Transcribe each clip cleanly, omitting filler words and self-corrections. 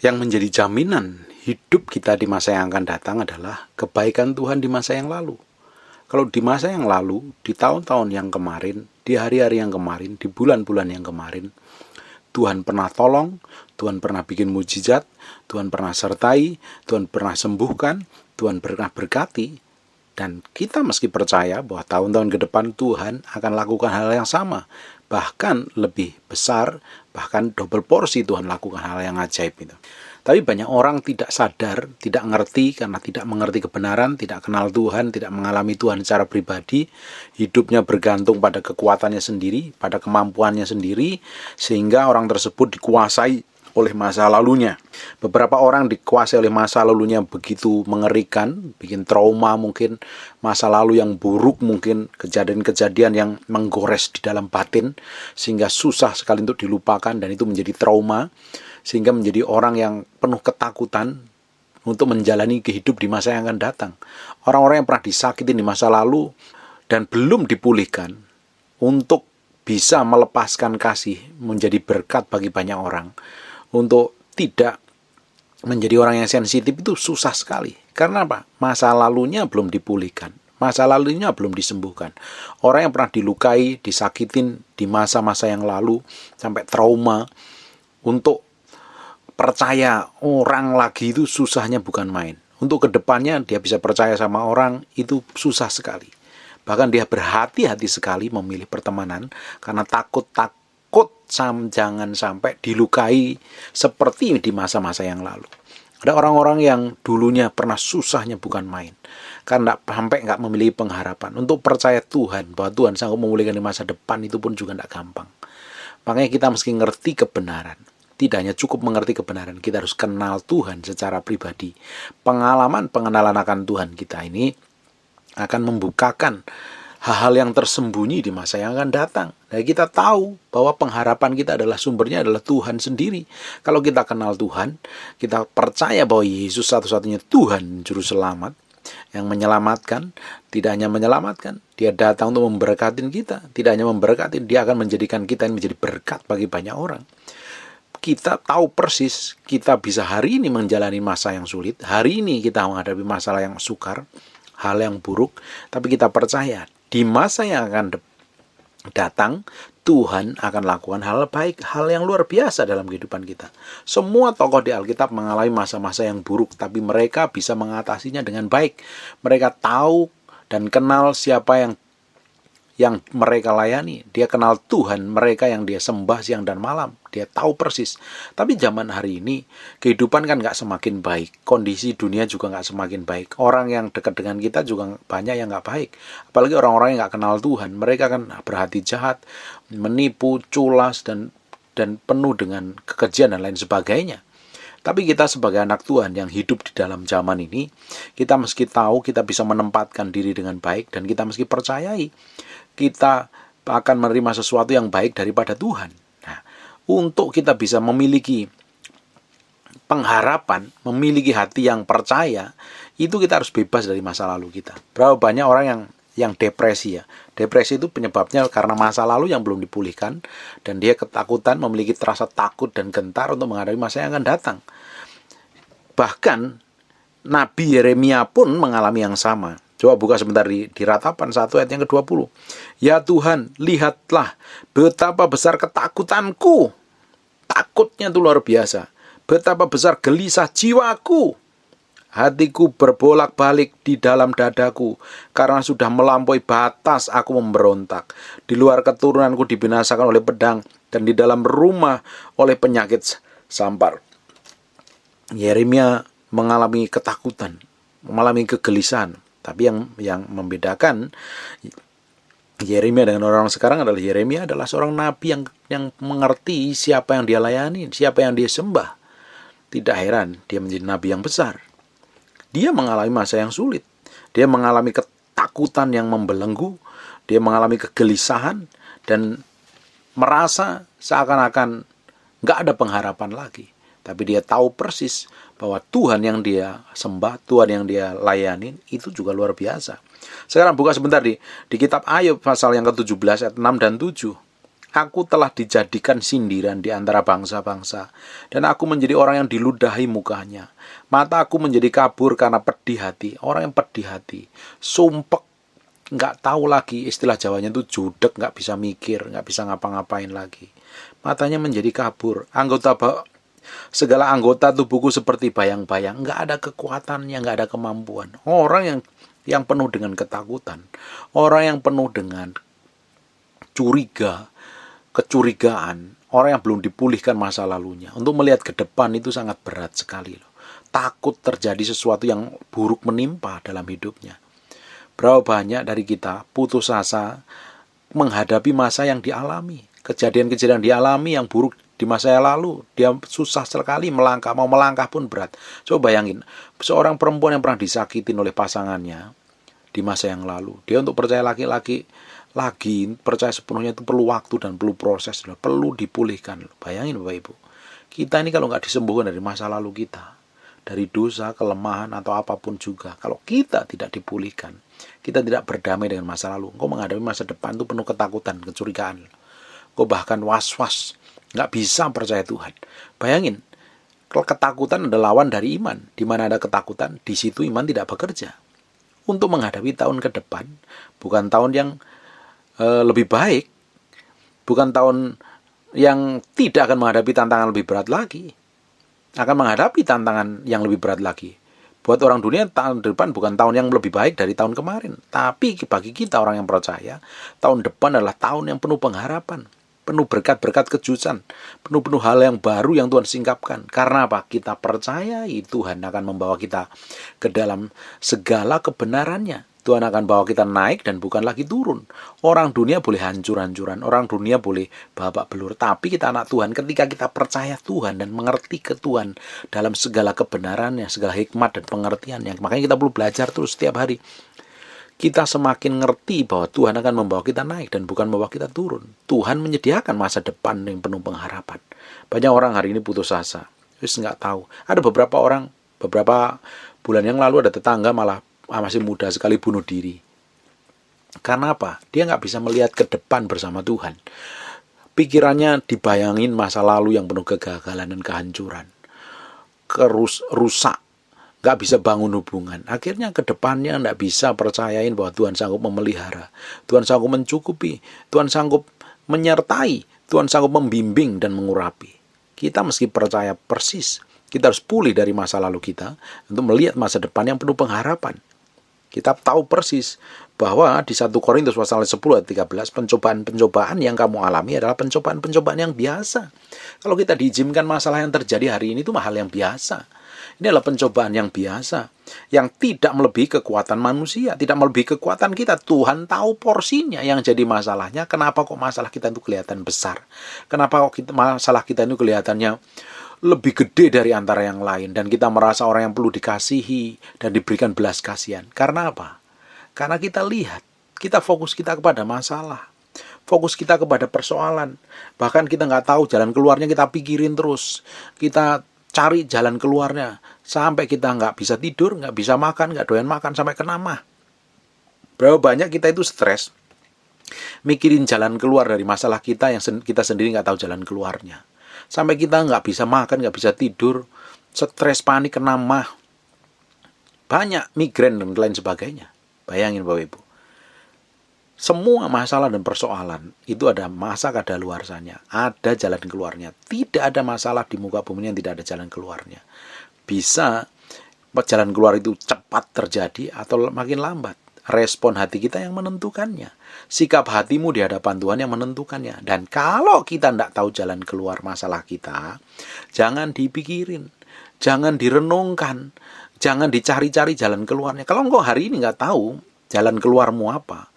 Yang menjadi jaminan hidup kita di masa yang akan datang adalah kebaikan Tuhan di masa yang lalu. Kalau di masa yang lalu, di tahun-tahun yang kemarin, di hari-hari yang kemarin, di bulan-bulan yang kemarin, Tuhan pernah tolong, Tuhan pernah bikin mujizat, Tuhan pernah sertai, Tuhan pernah sembuhkan, Tuhan pernah berkati. Dan kita meski percaya bahwa tahun-tahun ke depan Tuhan akan lakukan hal yang sama. Bahkan lebih besar, bahkan double porsi Tuhan lakukan hal yang ajaib itu. Tapi banyak orang tidak sadar, tidak ngerti karena tidak mengerti kebenaran, tidak kenal Tuhan, tidak mengalami Tuhan secara pribadi. Hidupnya bergantung pada kekuatannya sendiri, pada kemampuannya sendiri, sehingga orang tersebut dikuasai oleh masa lalunya. Beberapa orang dikuasai oleh masa lalunya begitu mengerikan, bikin trauma mungkin, masa lalu yang buruk mungkin, kejadian-kejadian yang menggores di dalam batin, sehingga susah sekali untuk dilupakan dan itu menjadi trauma, sehingga menjadi orang yang penuh ketakutan untuk menjalani kehidup di masa yang akan datang. Orang-orang yang pernah disakitin di masa lalu dan belum dipulihkan untuk bisa melepaskan kasih menjadi berkat bagi banyak orang. Untuk tidak menjadi orang yang sensitif itu susah sekali. Karena apa? Masa lalunya belum dipulihkan. Masa lalunya belum disembuhkan. Orang yang pernah dilukai, disakitin di masa-masa yang lalu, sampai trauma, untuk percaya orang lagi itu susahnya bukan main. Untuk kedepannya dia bisa percaya sama orang itu susah sekali. Bahkan dia berhati-hati sekali memilih pertemanan karena takut jangan sampai dilukai seperti di masa-masa yang lalu. Ada orang-orang yang dulunya pernah susahnya bukan main karena sampai nggak memiliki pengharapan untuk percaya Tuhan bahwa Tuhan sanggup memulihkan di masa depan itu pun juga nggak gampang. Makanya kita mesti ngerti kebenaran. Tidak hanya cukup mengerti kebenaran, kita harus kenal Tuhan secara pribadi. Pengenalan akan Tuhan kita ini akan membukakan hal-hal yang tersembunyi di masa yang akan datang. Dan kita tahu bahwa pengharapan kita adalah sumbernya adalah Tuhan sendiri. Kalau kita kenal Tuhan, kita percaya bahwa Yesus satu-satunya Tuhan Juru Selamat yang menyelamatkan, tidak hanya menyelamatkan, Dia datang untuk memberkati kita. Tidak hanya memberkati, Dia akan menjadikan kita yang menjadi berkat bagi banyak orang. Kita tahu persis, kita bisa hari ini menjalani masa yang sulit, hari ini kita menghadapi masalah yang sukar, hal yang buruk, tapi kita percaya di masa yang akan datang, Tuhan akan lakukan hal baik, hal yang luar biasa dalam kehidupan kita. Semua tokoh di Alkitab mengalami masa-masa yang buruk, tapi mereka bisa mengatasinya dengan baik. Mereka tahu dan kenal siapa yang mereka layani. Dia kenal Tuhan mereka yang dia sembah siang dan malam. Dia tahu persis. Tapi zaman hari ini kehidupan kan gak semakin baik. Kondisi dunia juga gak semakin baik. Orang yang dekat dengan kita juga banyak yang gak baik. Apalagi orang-orang yang gak kenal Tuhan. Mereka kan berhati jahat, menipu, culas, dan penuh dengan kekejian dan lain sebagainya. Tapi kita sebagai anak Tuhan yang hidup di dalam zaman ini, kita meski tahu kita bisa menempatkan diri dengan baik, dan kita meski percayai kita akan menerima sesuatu yang baik daripada Tuhan. Nah, untuk kita bisa memiliki pengharapan, memiliki hati yang percaya, itu kita harus bebas dari masa lalu kita. Berapa banyak orang yang depresi ya. Depresi itu penyebabnya karena masa lalu yang belum dipulihkan, dan dia ketakutan, memiliki rasa takut dan gentar untuk menghadapi masa yang akan datang. Bahkan Nabi Yeremia pun mengalami yang sama. Coba buka sebentar di Ratapan 1 ayat yang ke-20. Ya Tuhan, lihatlah betapa besar ketakutanku. Takutnya itu luar biasa. Betapa besar gelisah jiwaku. Hatiku berbolak-balik di dalam dadaku, karena sudah melampaui batas aku memberontak. Di luar keturunanku dibinasakan oleh pedang, dan di dalam rumah oleh penyakit sampar. Yeremia mengalami ketakutan, mengalami kegelisahan. Tapi yang membedakan Yeremia dengan orang sekarang adalah Yeremia adalah seorang nabi yang mengerti siapa yang dia layani, siapa yang dia sembah. Tidak heran dia menjadi nabi yang besar. Dia mengalami masa yang sulit. Dia mengalami ketakutan yang membelenggu. Dia mengalami kegelisahan dan merasa seakan-akan nggak ada pengharapan lagi. Tapi dia tahu persis bahwa Tuhan yang dia sembah, Tuhan yang dia layani, itu juga luar biasa. Sekarang buka sebentar di kitab Ayub pasal yang ke-17 ayat 6 dan 7. Aku telah dijadikan sindiran di antara bangsa-bangsa, dan aku menjadi orang yang diludahi mukanya. Mata aku menjadi kabur karena pedih hati. Orang yang pedih hati, sumpek, nggak tahu lagi, istilah Jawanya itu judek, nggak bisa mikir, nggak bisa ngapa-ngapain lagi. Matanya menjadi kabur. Segala anggota tubuhku seperti bayang-bayang, nggak ada kekuatannya, nggak ada kemampuan. Orang yang penuh dengan ketakutan, orang yang penuh dengan kecurigaan, orang yang belum dipulihkan masa lalunya, untuk melihat ke depan itu sangat berat sekali loh. Takut terjadi sesuatu yang buruk menimpa dalam hidupnya. Berapa banyak dari kita putus asa menghadapi masa yang dialami, kejadian-kejadian dialami yang buruk di masa yang lalu. Dia susah sekali melangkah, mau melangkah pun berat. Coba bayangin, seorang perempuan yang pernah disakitin oleh pasangannya di masa yang lalu, dia untuk percaya laki-lagi lagi, percaya sepenuhnya itu perlu waktu dan perlu proses, perlu dipulihkan. Bayangin Bapak Ibu, kita ini kalau nggak disembuhkan dari masa lalu kita, dari dosa, kelemahan atau apapun juga, kalau kita tidak dipulihkan, kita tidak berdamai dengan masa lalu, engkau menghadapi masa depan itu penuh ketakutan, kecurigaan, engkau bahkan was-was, nggak bisa percaya Tuhan. Bayangin, kalau ketakutan adalah lawan dari iman. Di mana ada ketakutan, di situ iman tidak bekerja. Untuk menghadapi tahun ke depan, bukan tahun yang lebih baik, bukan tahun yang tidak akan menghadapi tantangan lebih berat lagi, akan menghadapi tantangan yang lebih berat lagi. Buat orang dunia, tahun depan bukan tahun yang lebih baik dari tahun kemarin, tapi bagi kita orang yang percaya, tahun depan adalah tahun yang penuh pengharapan, penuh berkat-berkat kejutan, penuh hal yang baru yang Tuhan singkapkan. Karena apa? Kita percaya Tuhan akan membawa kita ke dalam segala kebenarannya. Tuhan akan bawa kita naik dan bukan lagi turun. Orang dunia boleh hancur-hancuran, orang dunia boleh babak belur, tapi kita anak Tuhan, ketika kita percaya Tuhan dan mengerti ke Tuhan dalam segala kebenarannya, segala hikmat dan pengertiannya. Makanya kita perlu belajar terus setiap hari. Kita semakin ngerti bahwa Tuhan akan membawa kita naik dan bukan membawa kita turun. Tuhan menyediakan masa depan yang penuh pengharapan. Banyak orang hari ini putus asa, terus nggak tahu. Ada beberapa orang, beberapa bulan yang lalu ada tetangga malah masih muda sekali bunuh diri. Karena apa? Dia nggak bisa melihat ke depan bersama Tuhan. Pikirannya dibayangin masa lalu yang penuh kegagalan dan kehancuran, rusak, nggak bisa bangun hubungan. Akhirnya ke depannya nggak bisa percayain bahwa Tuhan sanggup memelihara, Tuhan sanggup mencukupi, Tuhan sanggup menyertai, Tuhan sanggup membimbing dan mengurapi. Kita mesti percaya persis. Kita harus pulih dari masa lalu kita untuk melihat masa depan yang penuh pengharapan. Kita tahu persis bahwa di 1 Korintus pasal 10 ayat 13, pencobaan-pencobaan yang kamu alami adalah pencobaan-pencobaan yang biasa. Kalau kita diizinkan masalah yang terjadi hari ini itu hal yang biasa. Ini adalah pencobaan yang biasa, yang tidak melebihi kekuatan manusia, tidak melebihi kekuatan kita. Tuhan tahu porsinya. Yang jadi masalahnya, kenapa kok masalah kita itu kelihatan besar? Kenapa kok masalah kita itu kelihatannya lebih gede dari antara yang lain, dan kita merasa orang yang perlu dikasihi dan diberikan belas kasihan. Karena apa? Karena kita lihat, kita fokus kita kepada masalah, fokus kita kepada persoalan, bahkan kita nggak tahu jalan keluarnya, kita pikirin terus, kita cari jalan keluarnya, sampai kita nggak bisa tidur, nggak bisa makan, nggak doyan makan, sampai kena mah. Berapa banyak kita itu stres, mikirin jalan keluar dari masalah kita yang kita sendiri nggak tahu jalan keluarnya. Sampai kita nggak bisa makan, nggak bisa tidur, stres, panik, kena mah, banyak migrain dan lain sebagainya. Bayangin Bapak Ibu, semua masalah dan persoalan itu ada masa kadaluarsanya, ada jalan keluarnya. Tidak ada masalah di muka bumi yang tidak ada jalan keluarnya. Bisa jalan keluar itu cepat terjadi atau makin lambat. Respon hati kita yang menentukannya. Sikap hatimu di hadapan Tuhan yang menentukannya. Dan kalau kita tidak tahu jalan keluar masalah kita, jangan dipikirin, jangan direnungkan, jangan dicari-cari jalan keluarnya. Kalau engkau hari ini nggak tahu jalan keluarmu apa,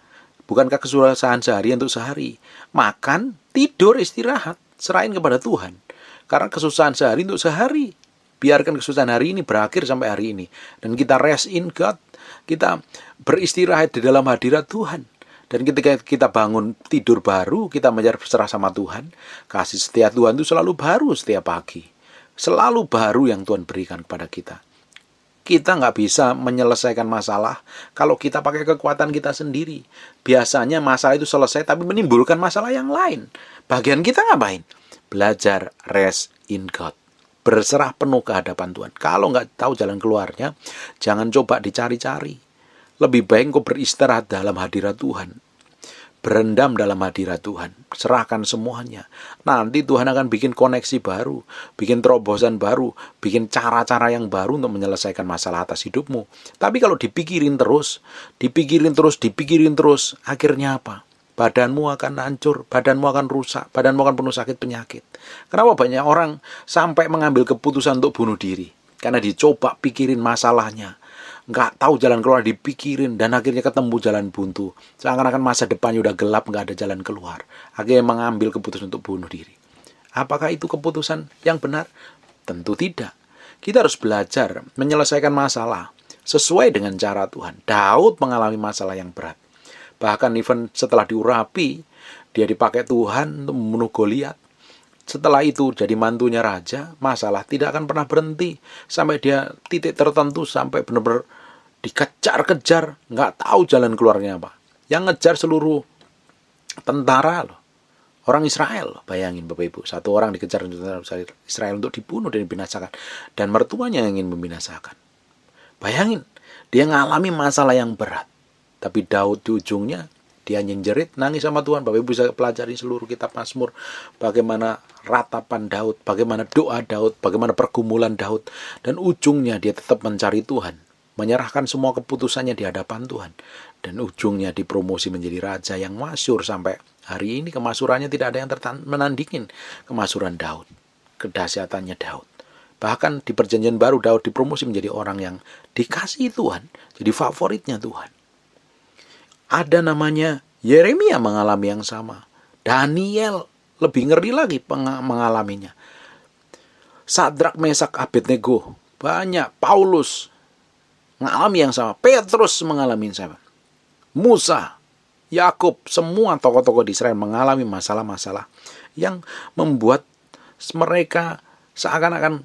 bukankah kesusahan sehari untuk sehari? Makan, tidur, istirahat, serahin kepada Tuhan. Karena kesusahan sehari untuk sehari. Biarkan kesusahan hari ini berakhir sampai hari ini. Dan kita rest in God. Kita beristirahat di dalam hadirat Tuhan. Dan ketika kita bangun tidur baru, kita berserah sama Tuhan. Kasih setia Tuhan itu selalu baru setiap pagi. Selalu baru yang Tuhan berikan kepada kita. Kita nggak bisa menyelesaikan masalah kalau kita pakai kekuatan kita sendiri. Biasanya masalah itu selesai tapi menimbulkan masalah yang lain. Bagian kita ngapain? Belajar rest in God. Berserah penuh ke hadapan Tuhan. Kalau nggak tahu jalan keluarnya, jangan coba dicari-cari. Lebih baik engkau beristirahat dalam hadirat Tuhan. Berendam dalam hadirat Tuhan. Serahkan semuanya. Nanti Tuhan akan bikin koneksi baru, bikin terobosan baru, bikin cara-cara yang baru untuk menyelesaikan masalah atas hidupmu. Tapi kalau dipikirin terus, akhirnya apa? Badanmu akan hancur, badanmu akan rusak, badanmu akan penuh sakit penyakit. Kenapa banyak orang sampai mengambil keputusan untuk bunuh diri? Karena dicoba pikirin masalahnya, nggak tahu jalan keluar, dipikirin, dan akhirnya ketemu jalan buntu. Seakan-akan masa depannya udah gelap, nggak ada jalan keluar. Akhirnya mengambil keputusan untuk bunuh diri. Apakah itu keputusan yang benar? Tentu tidak. Kita harus belajar menyelesaikan masalah sesuai dengan cara Tuhan. Daud mengalami masalah yang berat. Bahkan even setelah diurapi, dia dipakai Tuhan untuk membunuh Goliat. Setelah itu jadi mantunya raja, masalah tidak akan pernah berhenti. Sampai dia titik tertentu, sampai benar-benar dikejar-kejar, nggak tahu jalan keluarnya apa. Yang ngejar seluruh tentara loh. Orang Israel, bayangin Bapak Ibu. Satu orang dikejar Israel untuk dibunuh dan dibinasakan. Dan mertuanya yang ingin membinasakan. Bayangin, dia ngalami masalah yang berat. Tapi Daud di ujungnya, dia nyenjerit, nangis sama Tuhan. Bapak Ibu bisa pelajari seluruh kitab Mazmur. Bagaimana ratapan Daud, bagaimana doa Daud, bagaimana pergumulan Daud. Dan ujungnya dia tetap mencari Tuhan. Menyerahkan semua keputusannya di hadapan Tuhan. Dan ujungnya dipromosi menjadi raja yang masyhur. Sampai hari ini kemasyhurannya tidak ada yang menandingin kemasyhuran Daud. Kedahsyatannya Daud. Bahkan di perjanjian baru Daud dipromosi menjadi orang yang dikasihi Tuhan. Jadi favoritnya Tuhan. Ada namanya Yeremia mengalami yang sama. Daniel lebih ngeri lagi mengalaminya. Sadrak, Mesak, Abednego. Banyak. Paulus mengalami yang sama. Petrus mengalami yang sama. Musa, Yakub, semua tokoh-tokoh di Israel mengalami masalah-masalah yang membuat mereka seakan-akan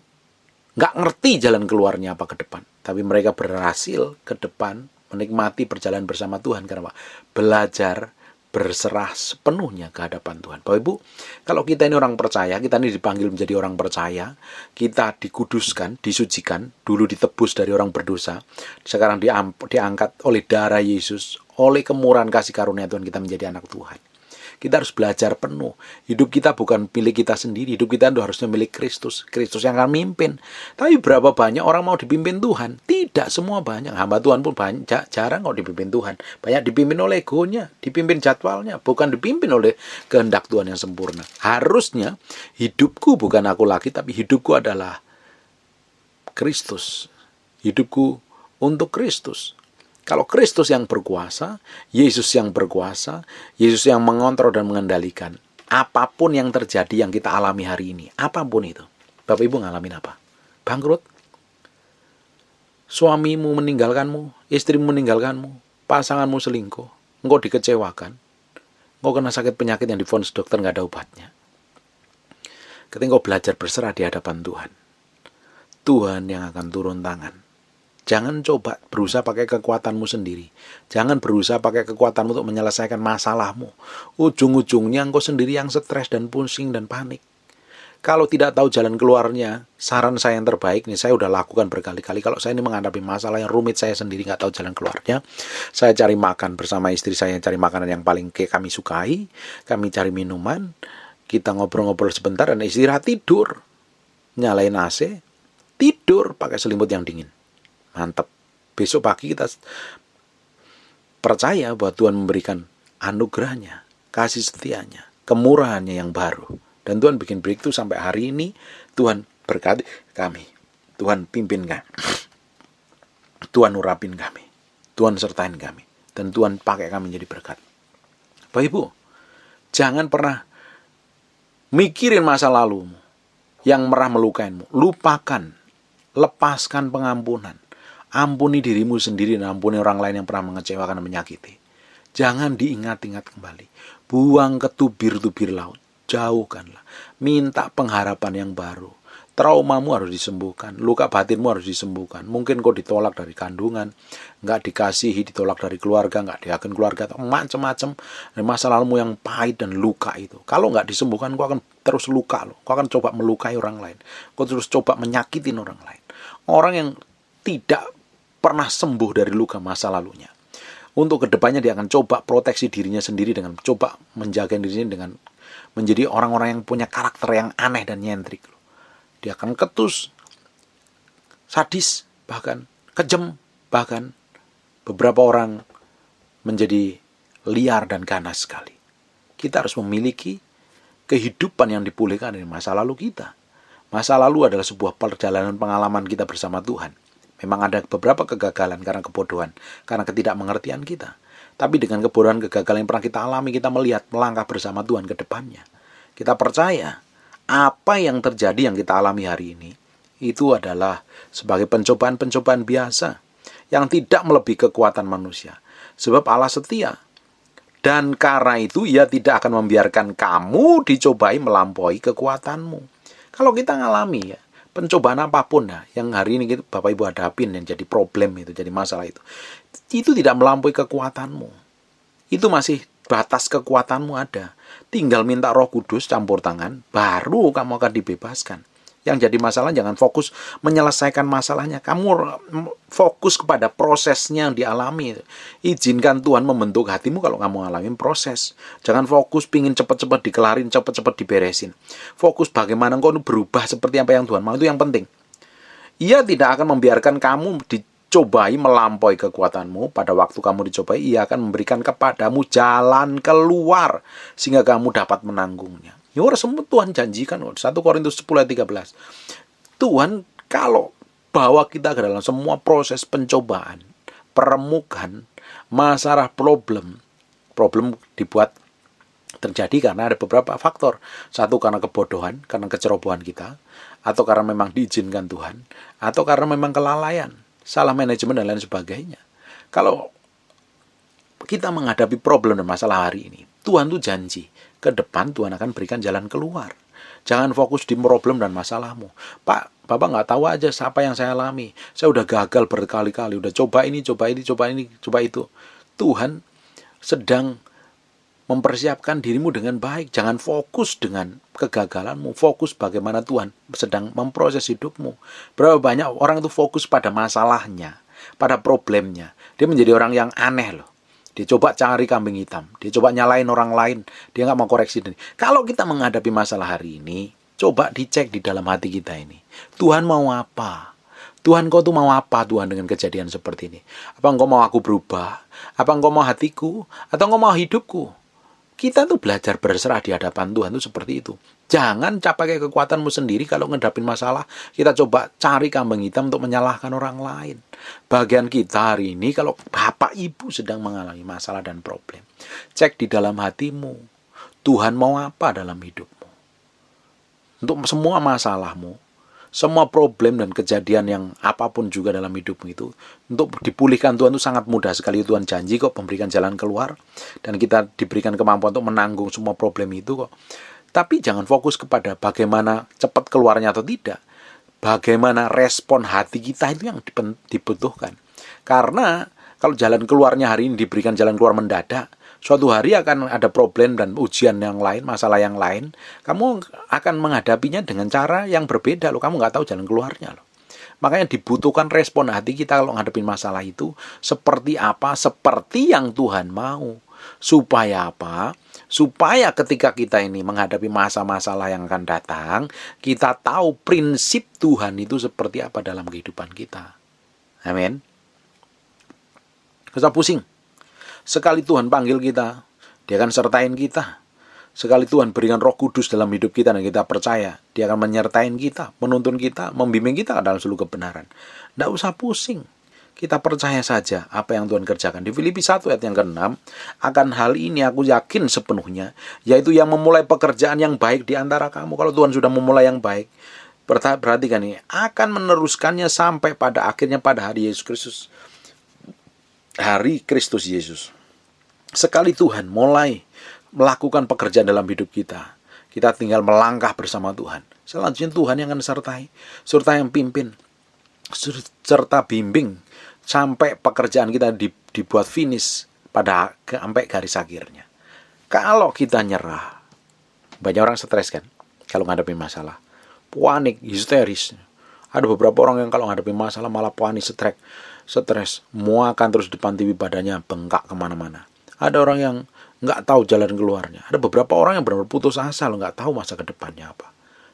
nggak ngerti jalan keluarnya apa ke depan. Tapi mereka berhasil ke depan menikmati perjalanan bersama Tuhan. Karena apa? Belajar berserah sepenuhnya ke hadapan Tuhan. Bapak Ibu, kalau kita ini orang percaya, kita ini dipanggil menjadi orang percaya, kita dikuduskan, disucikan, dulu ditebus dari orang berdosa, sekarang diangkat oleh darah Yesus, oleh kemurahan kasih karunia Tuhan, kita menjadi anak Tuhan. Kita harus belajar penuh. Hidup kita bukan milik kita sendiri. Hidup kita harusnya milik Kristus. Kristus yang akan mimpin. Tapi berapa banyak orang mau dipimpin Tuhan? Tidak semua banyak. Hamba Tuhan pun banyak, jarang kok dipimpin Tuhan. Banyak dipimpin oleh egonya, dipimpin jadwalnya. Bukan dipimpin oleh kehendak Tuhan yang sempurna. Harusnya hidupku bukan aku lagi, tapi hidupku adalah Kristus. Hidupku untuk Kristus. Kalau Kristus yang berkuasa, Yesus yang berkuasa, Yesus yang mengontrol dan mengendalikan, apapun yang terjadi yang kita alami hari ini, apapun itu. Bapak Ibu ngalamin apa? Bangkrut? Suamimu meninggalkanmu, istrimu meninggalkanmu, pasanganmu selingkuh, engkau dikecewakan, engkau kena sakit penyakit yang divonis dokter nggak ada obatnya. Ketika engkau belajar berserah di hadapan Tuhan, Tuhan yang akan turun tangan. Jangan coba berusaha pakai kekuatanmu sendiri. Jangan berusaha pakai kekuatanmu untuk menyelesaikan masalahmu. Ujung-ujungnya engkau sendiri yang stres dan pusing dan panik. Kalau tidak tahu jalan keluarnya, saran saya yang terbaik, nih saya udah lakukan berkali-kali. Kalau saya ini menghadapi masalah yang rumit, saya sendiri nggak tahu jalan keluarnya, saya cari makan bersama istri saya, cari makanan yang paling kami sukai, kami cari minuman, kita ngobrol-ngobrol sebentar, dan istirahat tidur. Nyalain AC, tidur pakai selimut yang dingin. Mantap. Besok pagi kita percaya bahwa Tuhan memberikan anugerahnya, kasih setianya, kemurahannya yang baru. Dan Tuhan bikin breakthrough sampai hari ini. Tuhan berkati kami. Tuhan pimpin kami. Tuhan urapin kami. Tuhan sertain kami. Dan Tuhan pakai kami jadi berkat. Bapak Ibu, jangan pernah mikirin masa lalumu yang merah melukaimu. Lupakan. Lepaskan pengampunan. Ampuni dirimu sendiri dan ampuni orang lain yang pernah mengecewakan dan menyakiti. Jangan diingat-ingat kembali. Buang ke tubir-tubir laut. Jauhkanlah. Minta pengharapan yang baru. Traumamu harus disembuhkan, luka batinmu harus disembuhkan. Mungkin kau ditolak dari kandungan, nggak dikasihi, ditolak dari keluarga, nggak diaken keluarga, atau macam-macam masa lalumu yang pahit dan luka itu. Kalau nggak disembuhkan, kau akan terus luka loh. Kau akan coba melukai orang lain, kau terus coba menyakitin orang lain. Orang yang tidak pernah sembuh dari luka masa lalunya, untuk kedepannya dia akan coba proteksi dirinya sendiri dengan coba menjaga dirinya dengan menjadi orang-orang yang punya karakter yang aneh dan nyentrik. Dia akan ketus, sadis, bahkan kejam, bahkan beberapa orang menjadi liar dan ganas sekali. Kita harus memiliki kehidupan yang dipulihkan dari masa lalu kita. Masa lalu adalah sebuah perjalanan pengalaman kita bersama Tuhan. Memang ada beberapa kegagalan karena kebodohan, karena ketidakmengertian kita. Tapi dengan kebodohan, kegagalan yang pernah kita alami, kita melihat melangkah bersama Tuhan ke depannya. Kita percaya apa yang terjadi yang kita alami hari ini itu adalah sebagai pencobaan-pencobaan biasa yang tidak melebihi kekuatan manusia. Sebab Allah setia. Dan karena itu ia tidak akan membiarkan kamu dicobai melampaui kekuatanmu. Kalau kita ngalami ya, pencobaan apapun yang hari ini Bapak Ibu hadapin yang jadi problem itu, jadi masalah itu tidak melampaui kekuatanmu. Itu masih batas kekuatanmu ada. Tinggal minta Roh Kudus campur tangan, baru kamu akan dibebaskan. Yang jadi masalah jangan fokus menyelesaikan masalahnya. Kamu fokus kepada prosesnya yang dialami. Izinkan Tuhan membentuk hatimu kalau kamu ngalamin proses. Jangan fokus pingin cepat-cepat dikelarin, cepat-cepat diberesin. Fokus bagaimana kau berubah seperti apa yang Tuhan mau. Itu yang penting. Ia tidak akan membiarkan kamu dicobai melampaui kekuatanmu. Pada waktu kamu dicobai, ia akan memberikan kepadamu jalan keluar sehingga kamu dapat menanggungnya. Ya semua Tuhan janjikan. 1 Korintus 10 ayat 13. Tuhan kalau bawa kita ke dalam semua proses pencobaan, peremukan, masalah problem dibuat terjadi karena ada beberapa faktor. Satu karena kebodohan, karena kecerobohan kita, atau karena memang diizinkan Tuhan, atau karena memang kelalaian, salah manajemen dan lain sebagainya. Kalau kita menghadapi problem dan masalah hari ini, Tuhan tuh janji ke depan Tuhan akan berikan jalan keluar. Jangan fokus di problem dan masalahmu. Pak, Bapak nggak tahu aja apa yang saya alami. Saya udah gagal berkali-kali, udah coba ini, coba itu. Tuhan sedang mempersiapkan dirimu dengan baik. Jangan fokus dengan kegagalanmu. Fokus bagaimana Tuhan sedang memproses hidupmu. Berapa banyak orang itu fokus pada masalahnya, pada problemnya. Dia menjadi orang yang aneh loh. Dia coba cari kambing hitam. Dia coba nyalain orang lain. Dia nggak mau koreksi diri. Kalau kita menghadapi masalah hari ini, coba dicek di dalam hati kita ini. Tuhan mau apa? Tuhan kau tuh mau apa Tuhan dengan kejadian seperti ini? Apa engkau mau aku berubah? Apa engkau mau hatiku? Atau engkau mau hidupku? Kita tuh belajar berserah di hadapan Tuhan tuh seperti itu. Jangan pakai kekuatanmu sendiri kalau ngadapin masalah. Kita coba cari kambing hitam untuk menyalahkan orang lain. Bagian kita hari ini kalau Bapak Ibu sedang mengalami masalah dan problem, cek di dalam hatimu. Tuhan mau apa dalam hidupmu? Untuk semua masalahmu, semua problem dan kejadian yang apapun juga dalam hidupmu itu, untuk dipulihkan Tuhan itu sangat mudah sekali. Tuhan janji kok memberikan jalan keluar. Dan kita diberikan kemampuan untuk menanggung semua problem itu kok. Tapi jangan fokus kepada bagaimana cepat keluarnya atau tidak. Bagaimana respon hati kita itu yang dibutuhkan. Karena kalau jalan keluarnya hari ini diberikan jalan keluar mendadak, suatu hari akan ada problem dan ujian yang lain, masalah yang lain. Kamu akan menghadapinya dengan cara yang berbeda loh. Kamu nggak tahu jalan keluarnya loh. Makanya dibutuhkan respon hati kita kalau menghadapi masalah itu seperti apa, seperti yang Tuhan mau. Supaya apa? Supaya ketika kita ini menghadapi masa-masalah yang akan datang, kita tahu prinsip Tuhan itu seperti apa dalam kehidupan kita. Amin. Gak usah pusing. Sekali Tuhan panggil kita, Dia akan sertain kita. Sekali Tuhan berikan Roh Kudus dalam hidup kita dan kita percaya, Dia akan menyertain kita, menuntun kita, membimbing kita dalam seluruh kebenaran. Tidak usah pusing. Kita percaya saja apa yang Tuhan kerjakan. Di Filipi 1 ayat yang ke-6, akan hal ini aku yakin sepenuhnya, yaitu yang memulai pekerjaan yang baik di antara kamu. Kalau Tuhan sudah memulai yang baik, perhatikan ini, akan meneruskannya sampai pada akhirnya pada hari Yesus Kristus. Hari Kristus Yesus. Sekali Tuhan mulai melakukan pekerjaan dalam hidup kita, kita tinggal melangkah bersama Tuhan. Selanjutnya Tuhan yang akan sertai, serta yang pimpin, serta bimbing sampai pekerjaan kita dibuat finish sampai garis akhirnya. Kalau kita nyerah, banyak orang stres kan kalau menghadapi masalah, panik, histeris. Ada beberapa orang yang kalau menghadapi masalah malah panik, stres, muakan terus depan TV, badannya bengkak kemana-mana. Ada orang yang nggak tahu jalan keluarnya. Ada beberapa orang yang benar-benar putus asa, nggak tahu masa ke depannya apa.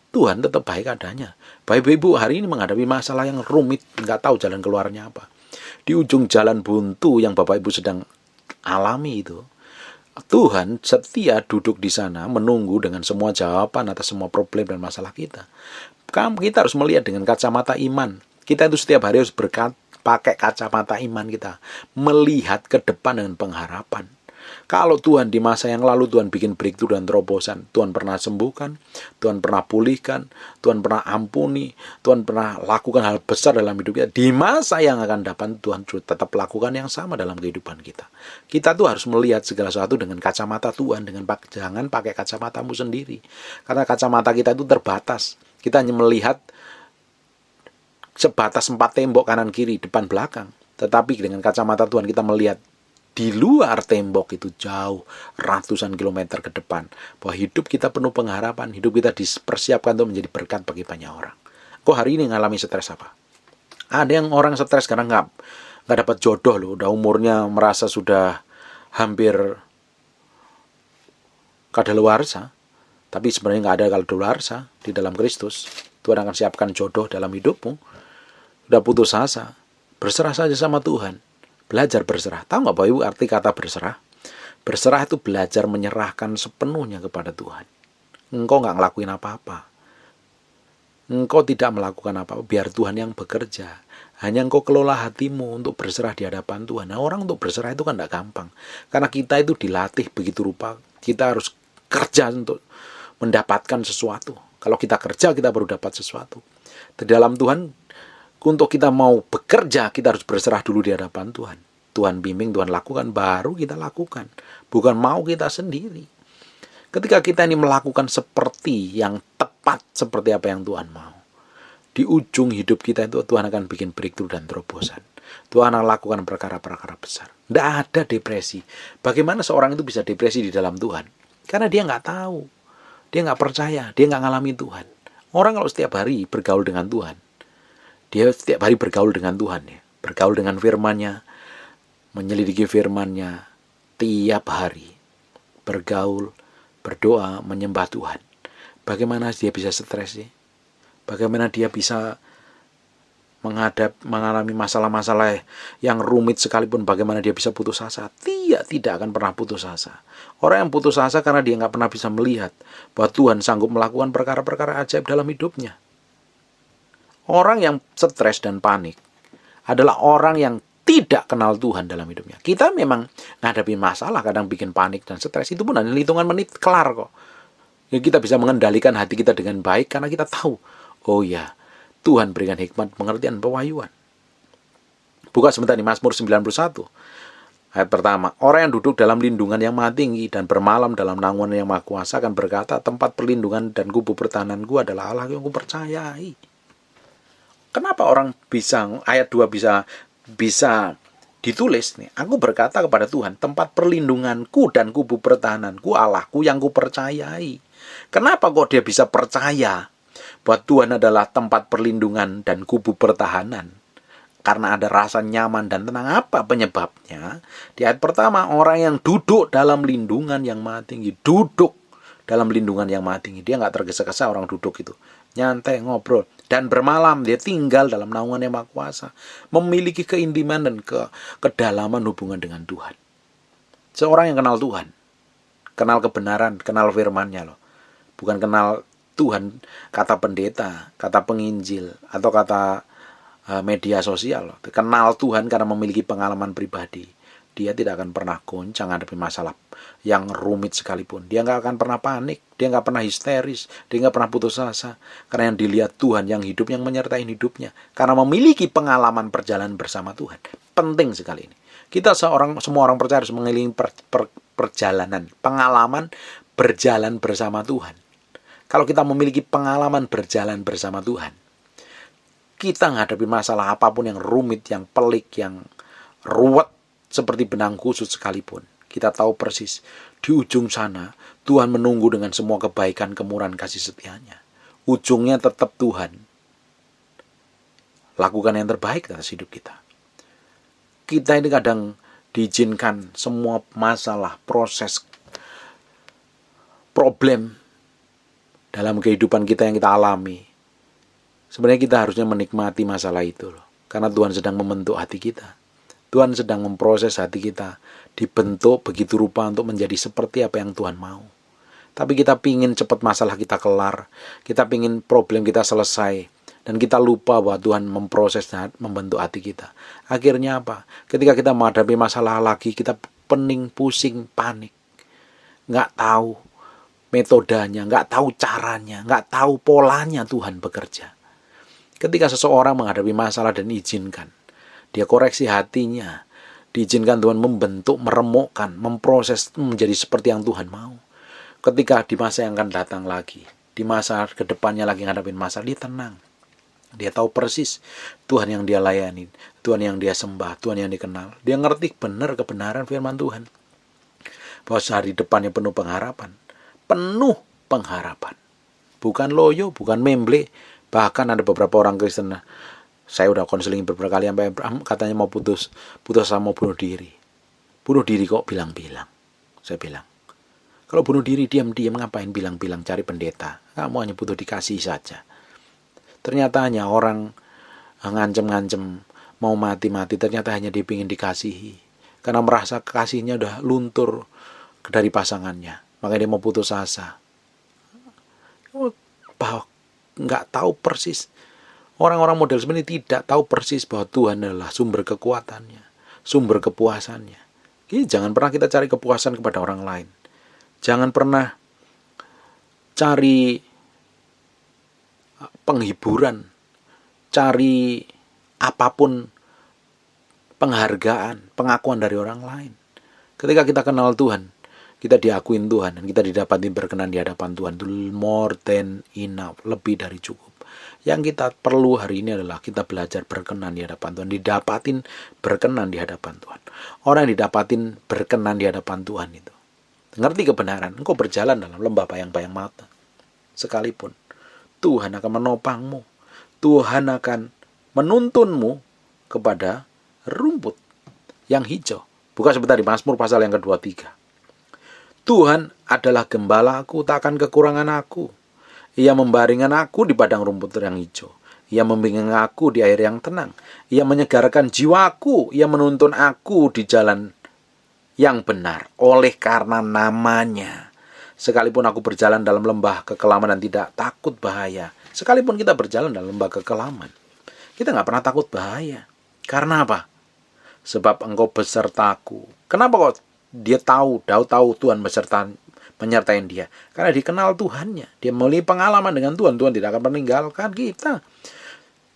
Tuhan tetap baik adanya. Bapak Ibu hari ini menghadapi masalah yang rumit, nggak tahu jalan keluarnya apa. Di ujung jalan buntu yang Bapak Ibu sedang alami itu, Tuhan setia duduk di sana menunggu dengan semua jawaban atas semua problem dan masalah kita. Kita harus melihat dengan kacamata iman. Kita itu setiap hari harus pakai kacamata iman kita, melihat ke depan dengan pengharapan. Kalau Tuhan di masa yang lalu Tuhan bikin breakthrough dan terobosan, Tuhan pernah sembuhkan, Tuhan pernah pulihkan, Tuhan pernah ampuni, Tuhan pernah lakukan hal besar dalam hidup kita. Di masa yang akan datang Tuhan tetap lakukan yang sama dalam kehidupan kita. Kita tuh harus melihat segala sesuatu dengan kacamata Tuhan, jangan pakai kacamatamu sendiri. Karena kacamata kita itu terbatas. Kita hanya melihat sebatas 4 tembok kanan kiri, depan belakang. Tetapi dengan kacamata Tuhan kita melihat di luar tembok itu jauh ratusan kilometer ke depan. Bahwa hidup kita penuh pengharapan, hidup kita dipersiapkan untuk menjadi berkat bagi banyak orang. Kok hari ini ngalami stres apa? Ada yang orang stres karena nggak dapat jodoh loh, udah umurnya merasa sudah hampir kadaluarsa, tapi sebenarnya nggak ada kadaluarsa di dalam Kristus. Tuhan akan siapkan jodoh dalam hidupmu. Udah putus asa, berserah saja sama Tuhan. Belajar berserah. Tahu nggak Bapak Ibu arti kata berserah? Berserah itu belajar menyerahkan sepenuhnya kepada Tuhan. Engkau nggak ngelakuin apa-apa. Engkau tidak melakukan apa-apa. Biar Tuhan yang bekerja. Hanya engkau kelola hatimu untuk berserah di hadapan Tuhan. Nah, orang untuk berserah itu kan nggak gampang. Karena kita itu dilatih begitu rupa. Kita harus kerja untuk mendapatkan sesuatu. Kalau kita kerja, kita baru dapat sesuatu. Di dalam Tuhan, untuk kita mau bekerja, kita harus berserah dulu di hadapan Tuhan. Tuhan bimbing, Tuhan lakukan, baru kita lakukan. Bukan mau kita sendiri. Ketika kita ini melakukan seperti yang tepat, seperti apa yang Tuhan mau, di ujung hidup kita itu Tuhan akan bikin breakthrough dan terobosan. Tuhan akan lakukan perkara-perkara besar. Tidak ada depresi. Bagaimana seorang itu bisa depresi di dalam Tuhan? Karena dia nggak tahu. Dia nggak percaya. Dia nggak ngalami Tuhan. Orang kalau setiap hari bergaul dengan Tuhan, dia setiap hari bergaul dengan Tuhan, ya. Bergaul dengan firman-Nya, menyelidiki firman-Nya tiap hari. Bergaul, berdoa, menyembah Tuhan. Bagaimana dia bisa stres sih? Bagaimana dia bisa mengalami masalah-masalah yang rumit sekalipun, bagaimana dia bisa putus asa? Dia tidak akan pernah putus asa. Orang yang putus asa karena dia nggak pernah bisa melihat bahwa Tuhan sanggup melakukan perkara-perkara ajaib dalam hidupnya. Orang yang stres dan panik adalah orang yang tidak kenal Tuhan dalam hidupnya. Kita memang menghadapi masalah, kadang bikin panik dan stres. Itu pun hanya hitungan menit, kelar kok. Ya, kita bisa mengendalikan hati kita dengan baik karena kita tahu, oh ya, Tuhan berikan hikmat, pengertian, pewahyuan. Buka sebentar di Mazmur 91. Ayat pertama, orang yang duduk dalam lindungan yang maha tinggi dan bermalam dalam naungan yang maha kuasa akan berkata, tempat perlindungan dan kubu pertahananku adalah Allah yang kupercayai. Kenapa orang ayat 2 bisa ditulis nih? Aku berkata kepada Tuhan, tempat perlindunganku dan kubu pertahananku, Allahku yang kupercayai. Kenapa kok dia bisa percaya bahwa Tuhan adalah tempat perlindungan dan kubu pertahanan? Karena ada rasa nyaman dan tenang. Apa penyebabnya? Di ayat pertama, orang yang duduk dalam lindungan yang maha tinggi. Duduk dalam lindungan yang maha tinggi. Dia nggak tergesa-gesa orang duduk itu. Nyantai, ngobrol. Dan bermalam dia tinggal dalam naungan yang maha kuasa. Memiliki keintiman dan kedalaman hubungan dengan Tuhan. Seorang yang kenal Tuhan. Kenal kebenaran, kenal firman-Nya loh. Bukan kenal Tuhan kata pendeta, kata penginjil, atau kata media sosial loh. Kenal Tuhan karena memiliki pengalaman pribadi. Dia tidak akan pernah goncang hadapi masalah yang rumit sekalipun. Dia nggak akan pernah panik. Dia nggak pernah histeris. Dia nggak pernah putus asa. Karena yang dilihat Tuhan yang hidup, yang menyertai hidupnya. Karena memiliki pengalaman perjalanan bersama Tuhan. Penting sekali ini. Kita semua orang percaya harus mengelilingi perjalanan. Pengalaman berjalan bersama Tuhan. Kalau kita memiliki pengalaman berjalan bersama Tuhan, kita menghadapi masalah apapun yang rumit, yang pelik, yang ruwet, seperti benang kusut sekalipun, kita tahu persis di ujung sana Tuhan menunggu dengan semua kebaikan, kemurahan, kasih setianya. Ujungnya tetap Tuhan lakukan yang terbaik atas hidup kita. Kita ini kadang diizinkan semua masalah, proses, problem dalam kehidupan kita yang kita alami. Sebenarnya kita harusnya menikmati masalah itu loh. Karena Tuhan sedang membentuk hati kita. Tuhan sedang memproses hati kita. Dibentuk begitu rupa untuk menjadi seperti apa yang Tuhan mau. Tapi kita pingin cepat masalah kita kelar. Kita pingin problem kita selesai. Dan kita lupa bahwa Tuhan memproses dan membentuk hati kita. Akhirnya apa? Ketika kita menghadapi masalah lagi, kita pening, pusing, panik. Nggak tahu metodenya, nggak tahu caranya, nggak tahu polanya Tuhan bekerja. Ketika seseorang menghadapi masalah dan izinkan, dia koreksi hatinya, diizinkan Tuhan membentuk, meremukkan, memproses menjadi seperti yang Tuhan mau. Ketika di masa yang akan datang lagi, di masa kedepannya lagi ngadapin masalah, dia tenang. Dia tahu persis Tuhan yang dia layani, Tuhan yang dia sembah, Tuhan yang dikenal. Dia ngerti benar kebenaran firman Tuhan. Bahwa hari depannya penuh pengharapan. Penuh pengharapan. Bukan loyo, bukan memble. Bahkan ada beberapa orang Kristen, saya udah konseling beberapa kali sampai katanya mau putus sama mau bunuh diri. Bunuh diri kok bilang-bilang. Saya bilang, kalau bunuh diri diam-diam ngapain bilang-bilang cari pendeta. Kamu hanya butuh dikasih saja. Ternyata hanya orang ngancem-ngancem mau mati-mati, ternyata hanya dipingin dikasihi. Karena merasa kasihnya udah luntur dari pasangannya. Makanya dia mau putus asa. Bahwa nggak tahu persis. Orang-orang model sebenarnya tidak tahu persis bahwa Tuhan adalah sumber kekuatannya, sumber kepuasannya. Jadi jangan pernah kita cari kepuasan kepada orang lain. Jangan pernah cari penghiburan, cari apapun penghargaan, pengakuan dari orang lain. Ketika kita kenal Tuhan, kita diakuin Tuhan, dan kita didapatin berkenan di hadapan Tuhan, itu more than enough, lebih dari cukup. Yang kita perlu hari ini adalah kita belajar berkenan di hadapan Tuhan, didapatin berkenan di hadapan Tuhan. Orang yang didapatin berkenan di hadapan Tuhan itu ngerti kebenaran. Engkau berjalan dalam lembah bayang-bayang mata, sekalipun Tuhan akan menopangmu. Tuhan akan menuntunmu kepada rumput yang hijau. Buka sebentar di Mazmur pasal yang ke-23. Tuhan adalah gembalaku, tak akan kekurangan aku. Ia membaringkan aku di padang rumput yang hijau. Ia membimbing aku di air yang tenang. Ia menyegarkan jiwaku. Ia menuntun aku di jalan yang benar oleh karena namanya. Sekalipun aku berjalan dalam lembah kekelaman dan tidak takut bahaya. Sekalipun kita berjalan dalam lembah kekelaman, kita nggak pernah takut bahaya. Karena apa? Sebab engkau besertaku. Kenapa kok dia tahu, Daud tahu Tuhan menyertai dia? Karena dikenal Tuhannya. Dia memiliki pengalaman dengan Tuhan. Tuhan tidak akan meninggalkan kita.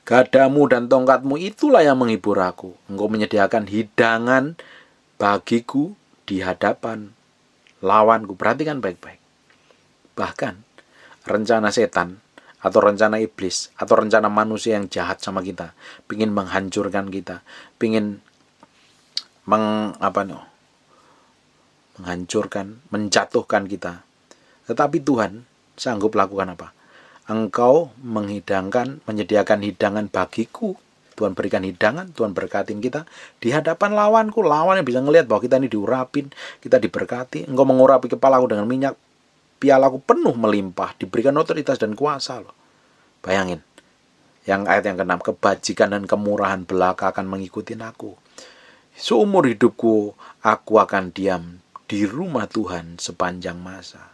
Gadamu dan tongkatmu itulah yang menghibur aku. Engkau menyediakan hidangan bagiku di hadapan lawanku. Perhatikan baik-baik. Bahkan rencana setan atau rencana iblis atau rencana manusia yang jahat sama kita, pingin menghancurkan kita, pingin menghancurkan, menjatuhkan kita. Tetapi Tuhan sanggup lakukan apa? Engkau menyediakan hidangan bagiku. Tuhan berikan hidangan, Tuhan berkatin kita di hadapan lawanku. Lawan yang bisa ngelihat bahwa kita ini diurapin, kita diberkati. Engkau mengurapi kepalaku dengan minyak, pialaku penuh melimpah, diberikan otoritas dan kuasa loh. Bayangin, yang ayat yang ke-6, kebajikan dan kemurahan belaka akan mengikuti aku. Seumur hidupku, aku akan diam di rumah Tuhan sepanjang masa.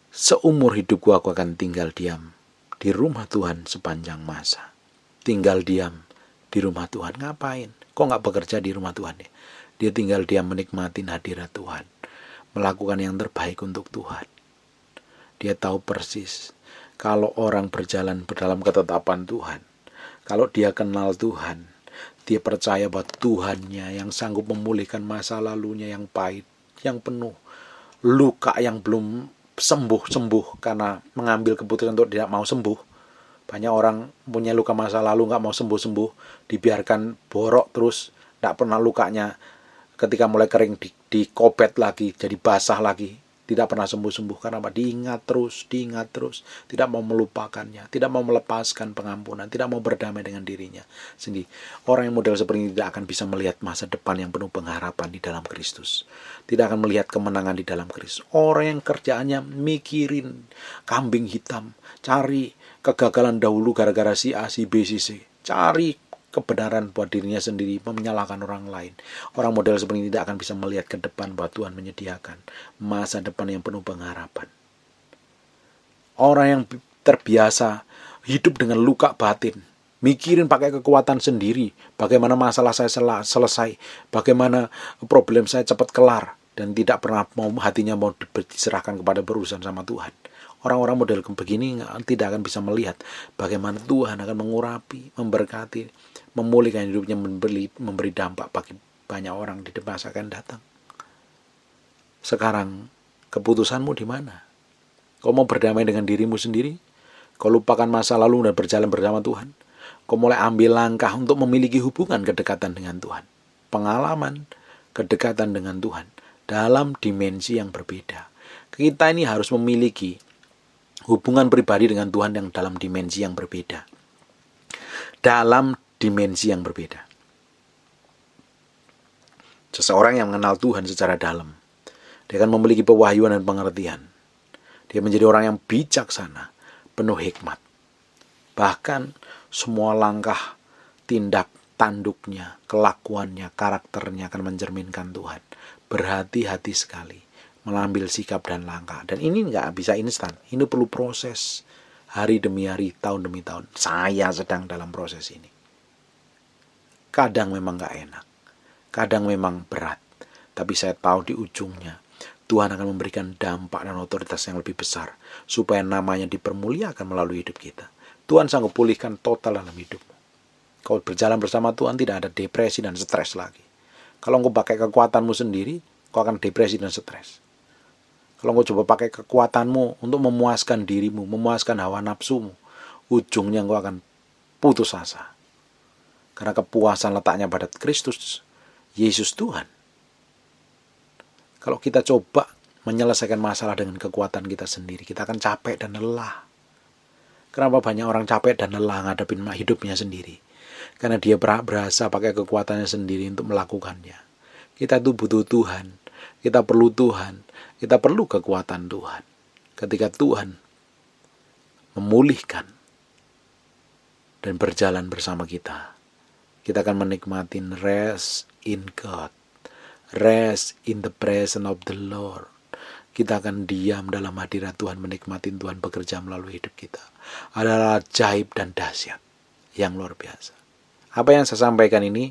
Seumur hidupku aku akan tinggal diam di rumah Tuhan sepanjang masa. Tinggal diam di rumah Tuhan. Ngapain? Kok nggak bekerja di rumah Tuhan ya? Dia tinggal diam menikmati hadirat Tuhan. Melakukan yang terbaik untuk Tuhan. Dia tahu persis kalau orang berjalan dalam ketetapan Tuhan. Kalau dia kenal Tuhan, dia percaya bahwa Tuhannya yang sanggup memulihkan masa lalunya yang pahit, yang penuh luka, yang belum sembuh-sembuh karena mengambil keputusan untuk tidak mau sembuh. Banyak orang punya luka masa lalu nggak mau sembuh-sembuh, dibiarkan borok terus, nggak pernah lukanya ketika mulai kering dikobet lagi, jadi basah lagi, tidak pernah sembuh-sembuh. Karena apa? Diingat terus, tidak mau melupakannya, tidak mau melepaskan pengampunan, tidak mau berdamai dengan dirinya sendiri. Orang yang model seperti ini tidak akan bisa melihat masa depan yang penuh pengharapan di dalam Kristus, tidak akan melihat kemenangan di dalam Kristus. Orang yang kerjaannya mikirin kambing hitam, cari kegagalan dahulu gara-gara si A, si B, si C, cari kebenaran buat dirinya sendiri, menyalahkan orang lain. Orang model seperti ini tidak akan bisa melihat ke depan bahwa Tuhan menyediakan masa depan yang penuh pengharapan. Orang yang terbiasa hidup dengan luka batin, mikirin pakai kekuatan sendiri, bagaimana masalah saya selesai, bagaimana problem saya cepat kelar, dan tidak pernah mau hatinya mau diserahkan kepada berurusan sama Tuhan. Orang-orang model begini tidak akan bisa melihat bagaimana Tuhan akan mengurapi, memberkati, memulihkan hidupnya, memberi dampak bagi banyak orang di masa akan datang. Sekarang keputusanmu di mana? Kau mau berdamai dengan dirimu sendiri? Kau lupakan masa lalu dan berjalan bersama Tuhan? Kau mulai ambil langkah untuk memiliki hubungan kedekatan dengan Tuhan, pengalaman kedekatan dengan Tuhan dalam dimensi yang berbeda. Kita ini harus memiliki hubungan pribadi dengan Tuhan yang dalam dimensi yang berbeda. Dalam dimensi yang berbeda. Seseorang yang mengenal Tuhan secara dalam, dia akan memiliki pewahyuan dan pengertian. Dia menjadi orang yang bijaksana, penuh hikmat. Bahkan semua langkah, tindak tanduknya, kelakuannya, karakternya akan mencerminkan Tuhan. Berhati-hati sekali mengambil sikap dan langkah. Dan ini nggak bisa instan. Ini perlu proses. Hari demi hari, tahun demi tahun. Saya sedang dalam proses ini. Kadang memang nggak enak. Kadang memang berat. Tapi saya tahu di ujungnya Tuhan akan memberikan dampak dan otoritas yang lebih besar. Supaya namanya dipermuliakan melalui hidup kita. Tuhan sanggup pulihkan total dalam hidupmu. Kau berjalan bersama Tuhan tidak ada depresi dan stres lagi. Kalau kau pakai kekuatanmu sendiri, kau akan depresi dan stres. Kalau engkau coba pakai kekuatanmu untuk memuaskan dirimu, memuaskan hawa nafsumu, ujungnya engkau akan putus asa. Karena kepuasan letaknya pada Kristus, Yesus Tuhan. Kalau kita coba menyelesaikan masalah dengan kekuatan kita sendiri, kita akan capek dan lelah. Kenapa banyak orang capek dan lelah ngadepin hidupnya sendiri? Karena dia berasa pakai kekuatannya sendiri untuk melakukannya. Kita tuh butuh Tuhan. Kita perlu Tuhan. Kita perlu kekuatan Tuhan. Ketika Tuhan memulihkan dan berjalan bersama kita, kita akan menikmati rest in God. Rest in the presence of the Lord. Kita akan diam dalam hadirat Tuhan, menikmati Tuhan bekerja melalui hidup kita. Adalah ajaib dan dahsyat yang luar biasa. Apa yang saya sampaikan ini,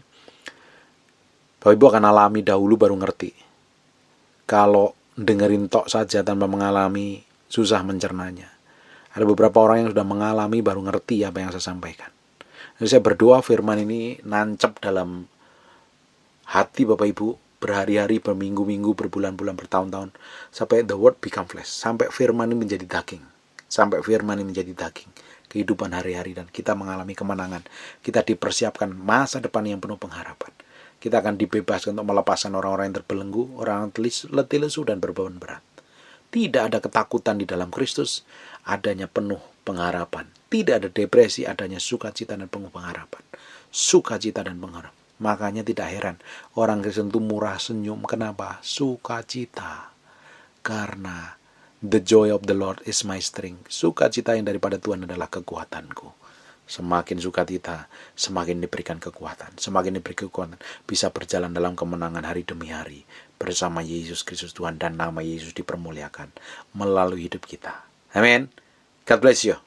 Bapak Ibu akan alami dahulu baru ngerti. Kalau dengerin tok saja tanpa mengalami, susah mencernanya. Ada beberapa orang yang sudah mengalami baru ngerti apa yang saya sampaikan. Jadi saya berdoa firman ini nancep dalam hati Bapak Ibu berhari-hari, berminggu-minggu, berbulan-bulan, bertahun-tahun, sampai the word become flesh, sampai firman ini menjadi daging, sampai firman ini menjadi daging, kehidupan hari-hari, dan kita mengalami kemenangan. Kita dipersiapkan masa depan yang penuh pengharapan. Kita akan dibebaskan untuk melepaskan orang-orang yang terbelenggu, orang yang letih lesu dan berbeban berat. Tidak ada ketakutan di dalam Kristus, adanya penuh pengharapan. Tidak ada depresi, adanya sukacita dan penuh pengharapan. Sukacita dan pengharapan. Makanya tidak heran orang Kristen itu murah senyum. Kenapa? Sukacita. Karena the joy of the Lord is my strength. Sukacita yang daripada Tuhan adalah kekuatanku. Semakin sukacita, semakin diberikan kekuatan. Semakin diberi kekuatan, bisa berjalan dalam kemenangan hari demi hari. Bersama Yesus Kristus Tuhan, dan nama Yesus dipermuliakan melalui hidup kita. Amin. God bless you.